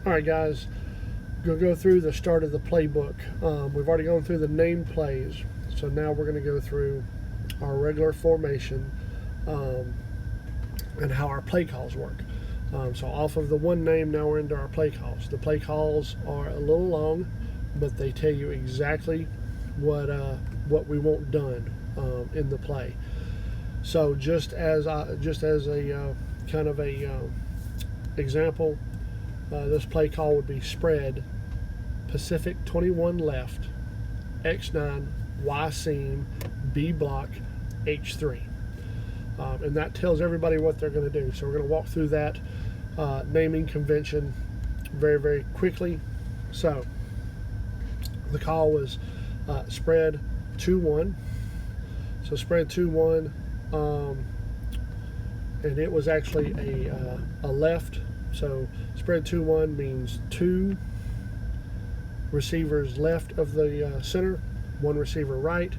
All right, guys, we'll go through the start of the playbook. We've already gone through the named plays, so now we're going to go through our regular formation and how our play calls work. So off of the one name, now we're into our play calls. The play calls are a little long, but they tell you exactly what we want done in the play. So just as a kind of a example, this play call would be spread Pacific 21 left, X9, Y seam, B block, H3. And that tells everybody what they're going to do. So we're going to walk through that naming convention very, very quickly. So the call was spread 2-1. So spread 2-1, and it was actually a left. So spread 2-1 means 2 receivers left of the center, 1 receiver right,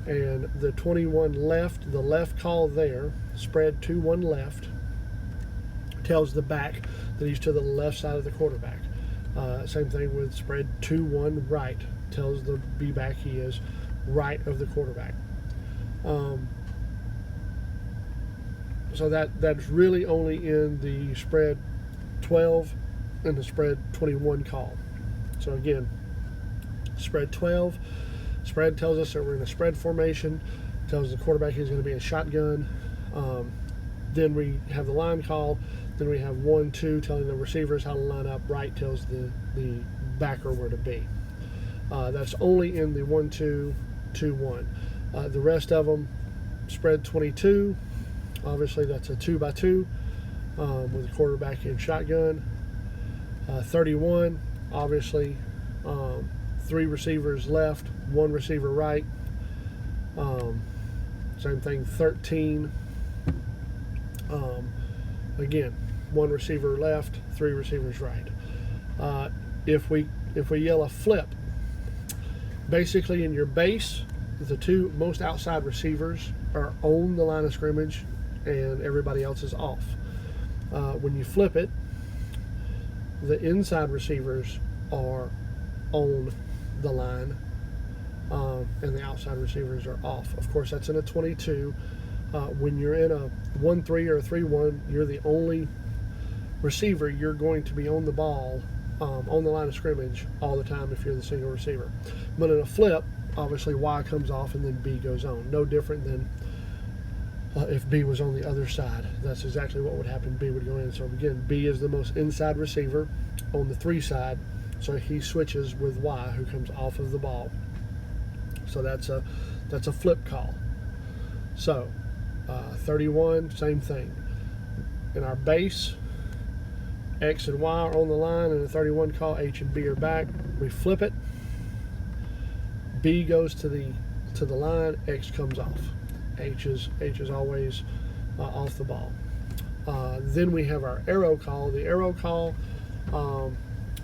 and the 21 left, the left call there, spread 2-1 left, tells the back that he's to the left side of the quarterback. Same thing with spread 2-1 right, tells the B back he is right of the quarterback. So that's really only in the spread 12 and the spread 21 call. So again, spread 12, spread tells us that we're in a spread formation, tells the quarterback he's going to be in shotgun. Then we have the line call. Then we have 1-2 telling the receivers how to line up. Right tells the backer where to be. That's only in the 1-2, 2-1. The rest of them, spread 22. Obviously, that's a 2x2 with the quarterback in shotgun. 31, obviously, 3 receivers left, 1 receiver right. Same thing, 13. Again, 1 receiver left, 3 receivers right. If we yell a flip, basically in your base, the 2 most outside receivers are on the line of scrimmage and everybody else is off. When you flip it, the inside receivers are on the line and the outside receivers are off. Of course, that's in a 22. When you're in a 1-3 or a 3-1, you're the only receiver. You're going to be on the ball, on the line of scrimmage all the time if you're the single receiver. But in a flip, obviously Y comes off and then B goes on. No different than if B was on the other side. That's exactly what would happen. B would go in. So again, B is the most inside receiver on the 3 side. So he switches with Y, who comes off of the ball. So that's a flip call. So 31, same thing. In our base, X and Y are on the line, and the 31 call, H and B are back. We flip it. B goes to the line. X comes off. H is always off the ball. Then we have our arrow call. The arrow call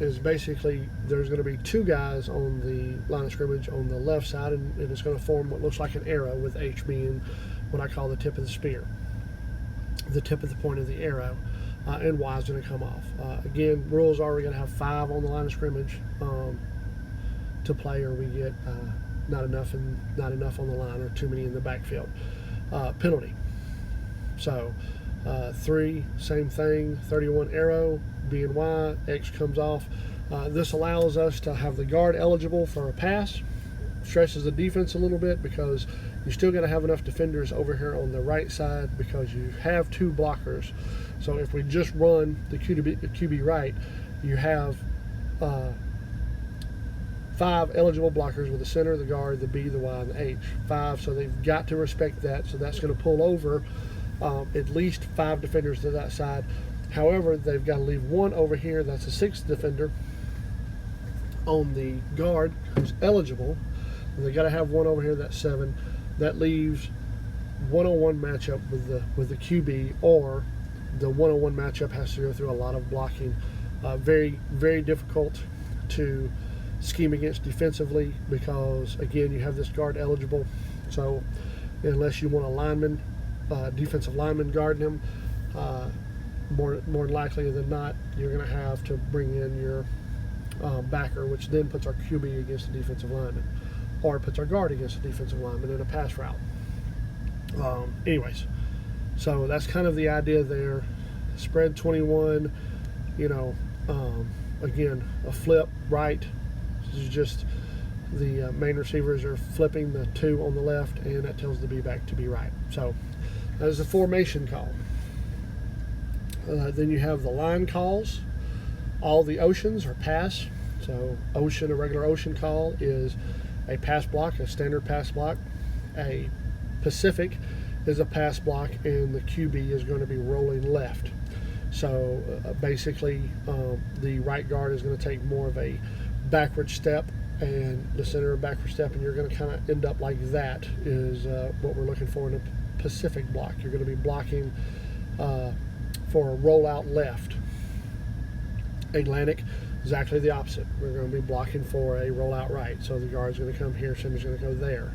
is basically there's going to be 2 guys on the line of scrimmage on the left side, and it's going to form what looks like an arrow with H being what I call the tip of the spear, the tip of the point of the arrow, and Y is going to come off. Again, rules are we're going to have 5 on the line of scrimmage to play, or we get not enough on the line, or too many in the backfield. Penalty. So 3, same thing, 31 arrow, B and Y, X comes off. This allows us to have the guard eligible for a pass. Stresses the defense a little bit because you still got to have enough defenders over here on the right side because you have 2 blockers. So if we just run the QB right, you have 5 eligible blockers with the center, the guard, the B, the Y, and the H. 5, so they've got to respect that. So that's going to pull over at least 5 defenders to that side. However, they've got to leave 1 over here. That's a 6th defender on the guard who's eligible. And they got to have 1 over here. That's 7. That leaves 1-on-1 matchup with the QB, or the 1-on-1 matchup has to go through a lot of blocking. Very, very difficult to scheme against defensively because, again, you have this guard eligible. So unless you want a lineman, defensive lineman guarding him, more likely than not, you're going to have to bring in your backer, which then puts our QB against the defensive lineman, or puts our guard against the defensive lineman in a pass route. Anyways, so that's kind of the idea there. Spread 21, again, a flip right. This is just the main receivers are flipping the 2 on the left, and that tells the B-back to be right. So that is the formation call. Then you have the line calls. All the oceans are pass. So ocean, a regular ocean call is a pass block, a standard pass block. A Pacific is a pass block, and the QB is going to be rolling left. So basically, the right guard is going to take more of a backward step, and the center of backward step, and you're going to kind of end up like that is what we're looking for in a Pacific block. You're going to be blocking for a rollout left. Atlantic, exactly the opposite. We're going to be blocking for a rollout right. So the guard's going to come here, center's going to go there.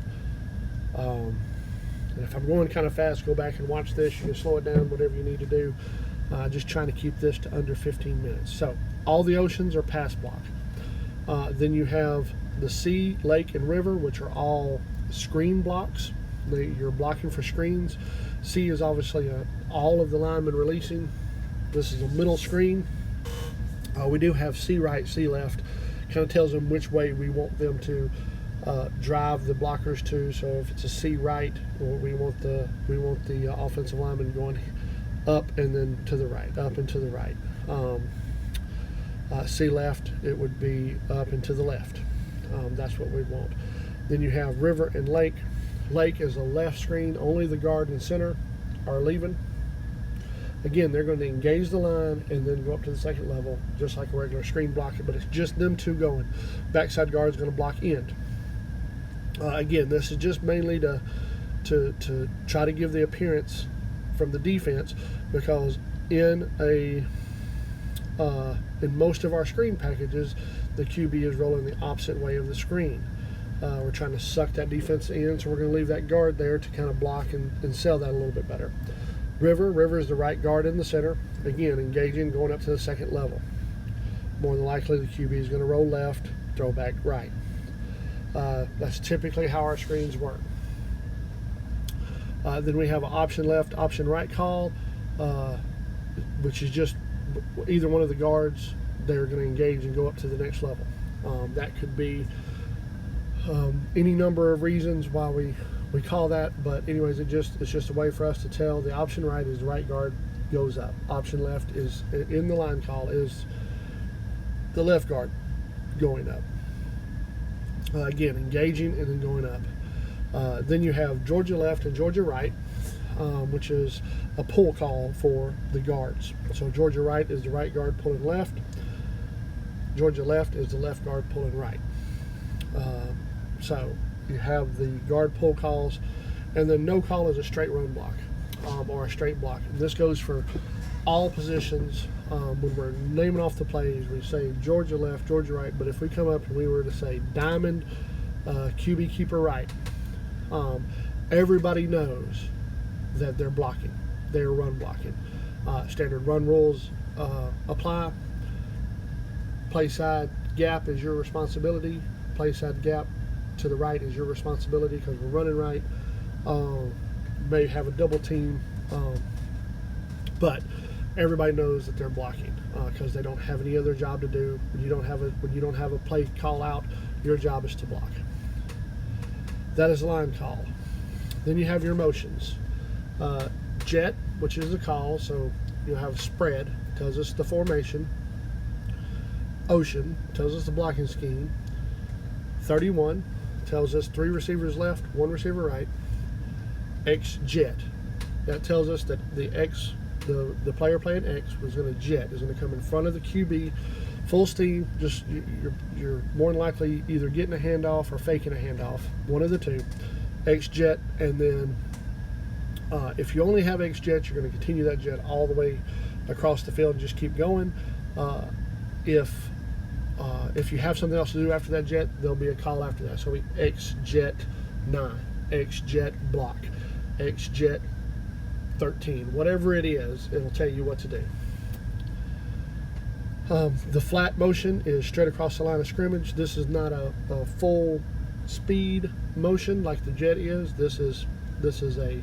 And if I'm going kind of fast, go back and watch this. You can slow it down, whatever you need to do. Just trying to keep this to under 15 minutes. So all the oceans are pass block. Then you have the sea, lake, and river, which are all screen blocks. You're blocking for screens. Sea is obviously all of the linemen releasing. This is a middle screen. We do have sea right, sea left. Kind of tells them which way we want them to drive the blockers to. So if it's a sea right, we want the offensive lineman going up and then to the right, up and to the right. Sea left, it would be up and to the left. That's what we want. Then you have river and lake. Lake is a left screen. Only the guard and center are leaving. Again, they're going to engage the line and then go up to the second level, just like a regular screen blocker, but it's just them two going. Backside guard is going to block end. Again, this is just mainly to try to give the appearance from the defense, because in most of our screen packages, the QB is rolling the opposite way of the screen. We're trying to suck that defense in, so we're going to leave that guard there to kind of block and sell that a little bit better. River is the right guard in the center. Again, engaging, going up to the second level. More than likely, the QB is going to roll left, throw back right. That's typically how our screens work. Then we have an option left, option right call, which is just either one of the guards. They're going to engage and go up to the next level. That could be any number of reasons why we call that, but anyways, it's just a way for us to tell the option right is the right guard goes up. Option left is, in the line call, is the left guard going up. Again, engaging and then going up. Then you have Georgia left and Georgia right, which is a pull call for the guards. So Georgia right is the right guard pulling left. Georgia left is the left guard pulling right. So you have the guard pull calls, and then no call is a straight run block or a straight block. And this goes for all positions. When we're naming off the plays, we say Georgia left, Georgia right, but if we come up and we were to say diamond QB keeper right, everybody knows that they're blocking. They're run blocking. Standard run rules apply. Play side gap is your responsibility. Play side gap to the right is your responsibility because we're running right. May have a double team, but everybody knows that they're blocking because they don't have any other job to do. When you don't have a play call out, your job is to block. That is a line call. Then you have your motions. Jet, which is a call, so you have spread, tells us the formation. Ocean tells us the blocking scheme. 31 tells us 3 receivers left, 1 receiver right. X jet, that tells us that the player playing X is going to jet, is going to come in front of the QB full steam. Just you're more than likely either getting a handoff or faking a handoff, one of the two. X jet, and then if you only have X jet, you're going to continue that jet all the way across the field and just keep going. If you have something else to do after that jet, there'll be a call after that. So X jet 9, X jet block, X jet 13, whatever it is, it'll tell you what to do. The flat motion is straight across the line of scrimmage. This is not a full speed motion like the jet is. This is a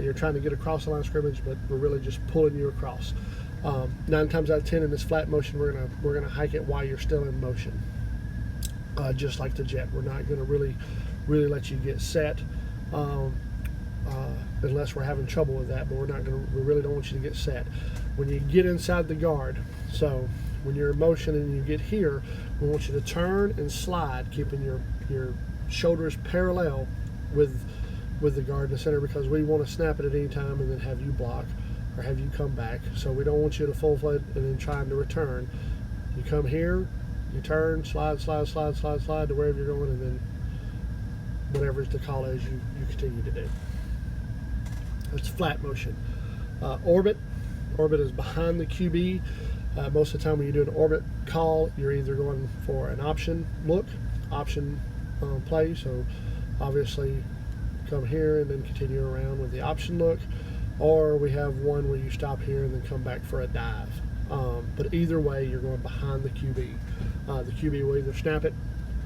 you're trying to get across the line of scrimmage, but we're really just pulling you across. 9 times out of 10 in this flat motion, we're gonna hike it while you're still in motion, just like the jet. We're not gonna really let you get set unless we're having trouble with that. But we really don't want you to get set when you get inside the guard. So when you're in motion and you get here, we want you to turn and slide, keeping your shoulders parallel with the guard in the center, because we want to snap it at any time and then have you block or have you come back. So we don't want you to full flood and then trying to return. You come here, you turn, slide to wherever you're going, and then whatever's the call is, you continue to do. It's flat motion. Orbit is behind the QB. Most of the time when you do an orbit call, you're either going for an option look, option play. So obviously come here and then continue around with the option look, or we have one where you stop here and then come back for a dive. But either way, you're going behind the QB. The QB will either snap it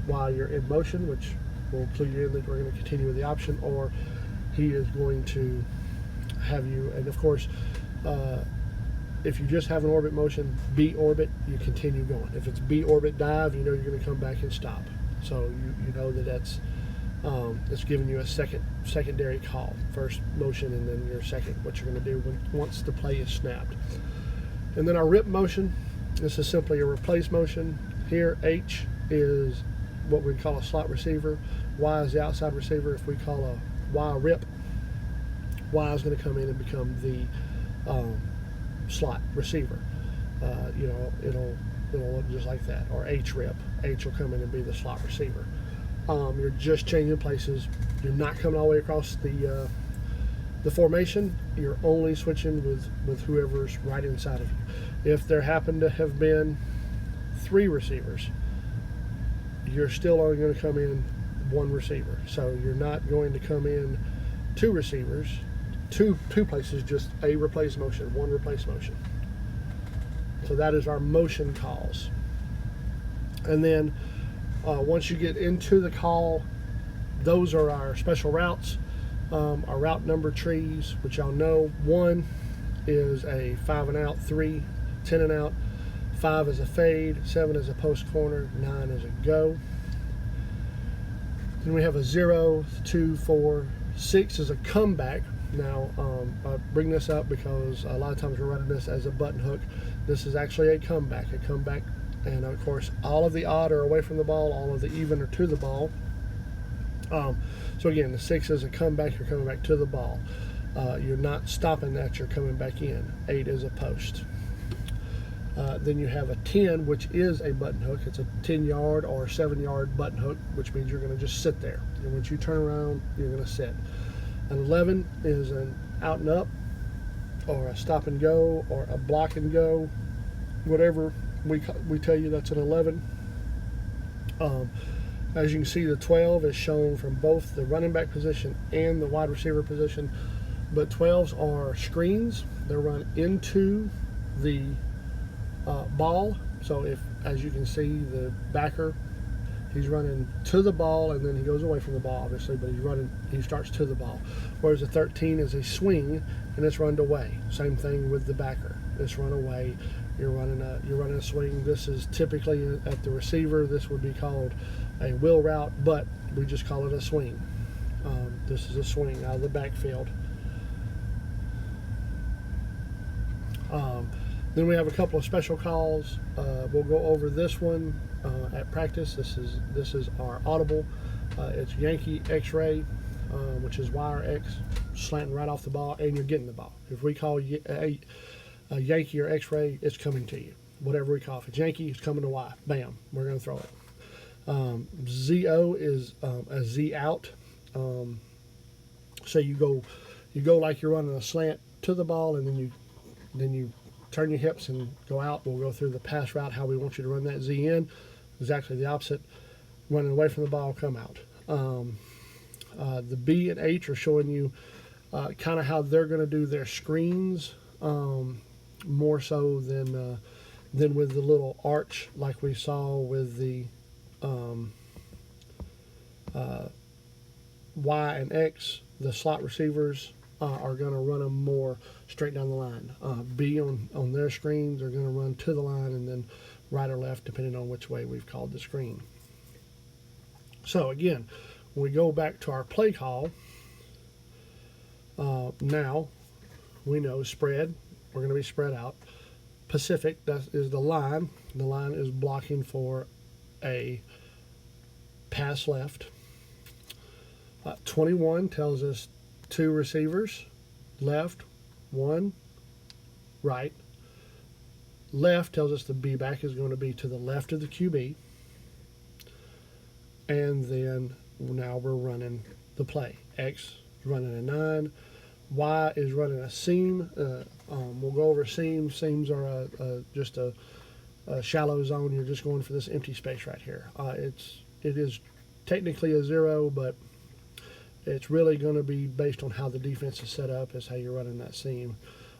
while you're in motion, which will clue you in that we're going to continue with the option, or he is going to have you, and of course, if you just have an orbit motion, B orbit, you continue going. If it's B orbit dive, you know you're going to come back and stop. So you know that's it's giving you a secondary call. First motion and then your second, what you're going to do once the play is snapped. And then our rip motion, this is simply a replace motion. Here H is what we call a slot receiver. Y is the outside receiver. If we call a Y rip, Y is going to come in and become the slot receiver. It'll look just like that. Or H rip, H will come in and be the slot receiver. You're just changing places. You're not coming all the way across the formation. You're only switching with whoever's right inside of you. If there happen to have been 3 receivers, you're still only going to come in 1 receiver. So you're not going to come in 2 receivers, two places, just a replace motion, 1 replace motion. So that is our motion calls. And then once you get into the call, those are our special routes, our route number trees, which y'all know. 1 is a 5 and out, 3, 10 and out, 5 is a fade, 7 is a post corner, 9 is a go. Then we have a 0, 2, 4, 6 is a comeback. Now, I bring this up because a lot of times we're running this as a button hook. This is actually a comeback, and of course all of the odd are away from the ball, all of the even are to the ball. So again, the 6 is a comeback, you're coming back to the ball. You're not stopping that, you're coming back in. 8 is a post. Then you have a 10, which is a button hook. It's a 10-yard or 7-yard button hook, which means you're going to just sit there. And once you turn around, you're going to sit. An 11 is an out and up, or a stop and go, or a block and go, whatever we tell you, that's an 11. As you can see, the 12 is shown from both the running back position and the wide receiver position, but 12s are screens. They're run into the ball. So if, as you can see, the backer, he's running to the ball and then he goes away from the ball, obviously, but he starts to the ball. Whereas the 13 is a swing and it's run away. Same thing with the backer. It's run away. You're running a swing. This is typically at the receiver. This would be called a wheel route, but we just call it a swing. This is a swing out of the backfield. Then we have a couple of special calls. We'll go over this one at practice. This is our audible. It's Yankee X-ray, which is Y or X, slanting right off the ball, and you're getting the ball. If we call a Yankee or X-ray, it's coming to you. Whatever we call it. If it's Yankee, it's coming to Y. Bam, we're going to throw it. ZO is a Z out. So you go like you're running a slant to the ball, and then you turn your hips and go out. We'll go through the pass route, how we want you to run that Z in. Exactly the opposite. Running away from the ball, come out. The B and H are showing you kind of how they're going to do their screens, more so than Then with the little arch like we saw with the Y and X, the slot receivers are going to run them more straight down the line. B on their screens, they're going to run to the line and then right or left depending on which way we've called the screen. So again, when we go back to our play call, now we know spread, we're going to be spread out. Pacific, that is the line. The line is blocking for a pass left. 21 tells us 2 receivers, left, 1, right. Left tells us the B back is going to be to the left of the QB. And then now we're running the play. X is running a 9. Y is running a seam. We'll go over seams. Seams are just a shallow zone. You're just going for this empty space right here. It is technically a 0, but it's really going to be based on how the defense is set up as how you're running that seam.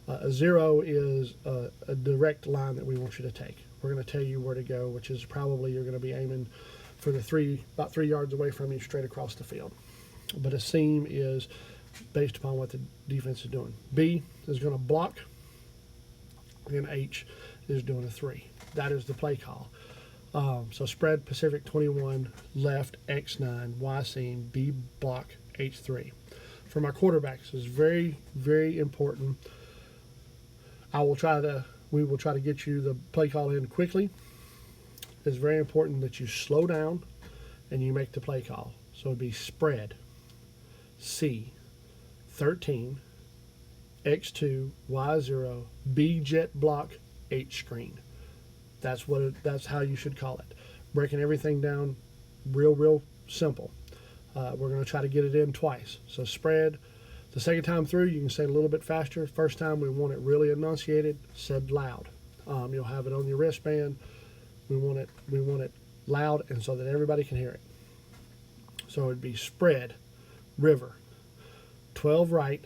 A 0 is a direct line that we want you to take. We're going to tell you where to go, which is probably you're going to be aiming for the about 3 yards away from you, straight across the field. But a seam is based upon what the defense is doing. B is going to block, and H is doing a 3. That is the play call. So spread, Pacific 21, left, X9, Y seam, B block, H3. For my quarterbacks, is very, very important. We will try to get you the play call in quickly. It's very important that you slow down and you make the play call. So it'd be spread, C, 13, X2, Y0, B jet block, H screen. That's how you should call it. Breaking everything down real simple. We're going to try to get it in twice. So spread. The second time through, you can say it a little bit faster. First time, we want it really enunciated, said loud. You'll have it on your wristband. We want it loud and so that everybody can hear it. So it'd be spread, river, 12 right,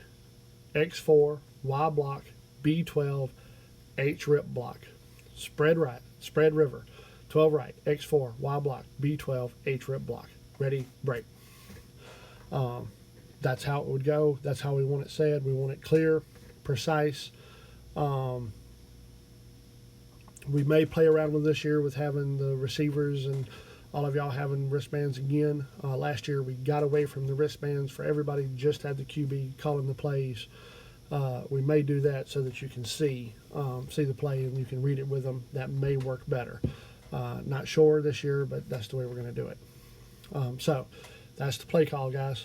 X4, Y block, B12, H rip block. Spread right, spread river, 12 right, X4, Y block, B12, H rip block. Ready, break. That's how it would go. That's how we want it said. We want it clear, precise. We may play around with this year with having the receivers and all of y'all having wristbands again. Last year we got away from the wristbands for everybody, just had the QB calling the plays. We may do that so that you can see the play and you can read it with them. That may work better. Not sure this year, but that's the way we're going to do it. So that's the play call, guys.